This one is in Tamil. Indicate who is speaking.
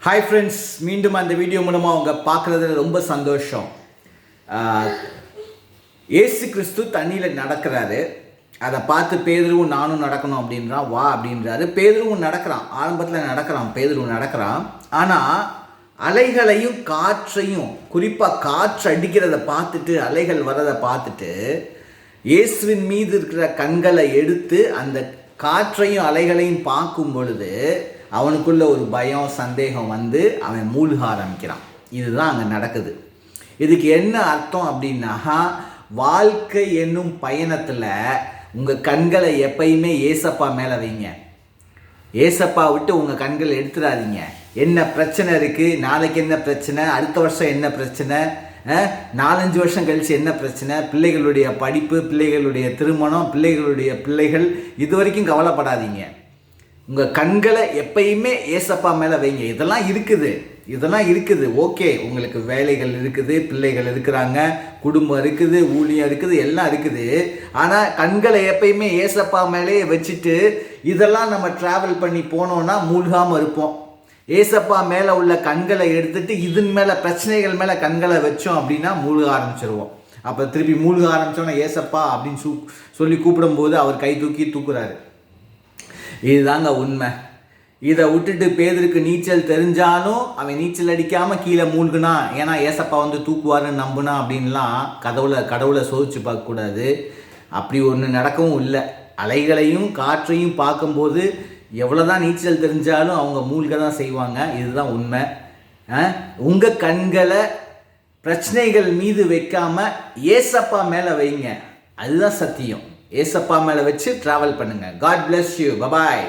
Speaker 1: ஹாய் ஃப்ரெண்ட்ஸ், மீண்டும் அந்த வீடியோ மூலமாக அவங்க பார்க்குறதுல ரொம்ப சந்தோஷம். ஏசு கிறிஸ்து தண்ணியில் நடக்கிறாரு. அதை பார்த்து பேதுருவும் நானும் நடக்கணும் அப்படின்றான். வா அப்படின்றாரு. பேதுருவும் நடக்கிறான். ஆரம்பத்தில் பேதுருவும் நடக்கிறான். ஆனால் அலைகளையும் காற்றையும், குறிப்பாக காற்று அடிக்கிறத பார்த்துட்டு, அலைகள் வரதை பார்த்துட்டு, இயேசுவின் மீது இருக்கிற கண்களை எடுத்து அந்த காற்றையும் அலைகளையும் பார்க்கும் பொழுது அவனுக்குள்ள ஒரு பயம், சந்தேகம் வந்து அவன் மூழ்க ஆரம்பிக்கிறான். இதுதான் அங்கே நடக்குது. இதுக்கு என்ன அர்த்தம் அப்படின்னா, வாழ்க்கை என்னும் பயணத்தில் உங்கள் கண்களை எப்பயுமே ஏசப்பா மேலே வைங்க. ஏசப்பா விட்டு உங்கள் கண்களை எடுத்துடாதீங்க. என்ன பிரச்சனை இருக்குது, நாளைக்கு என்ன பிரச்சனை, அடுத்த வருஷம் என்ன பிரச்சனை, 4-5 வருஷம் கழித்து என்ன பிரச்சனை, பிள்ளைகளுடைய படிப்பு, பிள்ளைகளுடைய திருமணம், பிள்ளைகளுடைய பிள்ளைகள், இது வரைக்கும் கவலைப்படாதீங்க. உங்கள் கண்களை எப்பயுமே ஏசப்பா மேலே வைங்க. இதெல்லாம் இருக்குது. ஓகே, உங்களுக்கு வேலைகள் இருக்குது, பிள்ளைகள் இருக்கிறாங்க, குடும்பம் இருக்குது, ஊழியம் இருக்குது, எல்லாம் இருக்குது. ஆனால் கண்களை எப்பயுமே ஏசப்பா மேலே வச்சுட்டு இதெல்லாம் நம்ம ட்ராவல் பண்ணி போனோன்னா மூழ்காமல் இருப்போம். ஏசப்பா மேலே உள்ள கண்களை எடுத்துட்டு இதன் மேலே, பிரச்சனைகள் மேலே கண்களை வச்சோம் அப்படின்னா மூழ்க ஆரம்பிச்சிருவோம். அப்போ திருப்பி மூழ்க ஆரம்பித்தோன்னா ஏசப்பா அப்படின்னு சொல்லி கூப்பிடும்போது அவர் கை தூக்குறாரு. இதுதாங்க உண்மை. இதை விட்டுட்டு பேதுருக்கு நீச்சல் தெரிஞ்சாலும் அவன் நீச்சல் அடிக்காமல் கீழே மூழ்குனான், ஏன்னா ஏசப்பா வந்து தூக்குவாருன்னு நம்புனா அப்படின்லாம் கடவுளை சோதிச்சு பார்க்கக்கூடாது. அப்படி ஒன்று நடக்கவும் இல்லை. அலைகளையும் காற்றையும் பார்க்கும்போது எவ்வளோதான் நீச்சல் தெரிஞ்சாலும் அவங்க மூழ்க தான் செய்வாங்க. இதுதான் உண்மை. உங்கள் கண்களை பிரச்சனைகள் மீது வைக்காமல் ஏசப்பா மேலே வைங்க. அதுதான் சத்தியம். ஏசப்பா மேலே வச்சு ட்ராவல் பண்ணுங்கள். God bless you. பபாய்.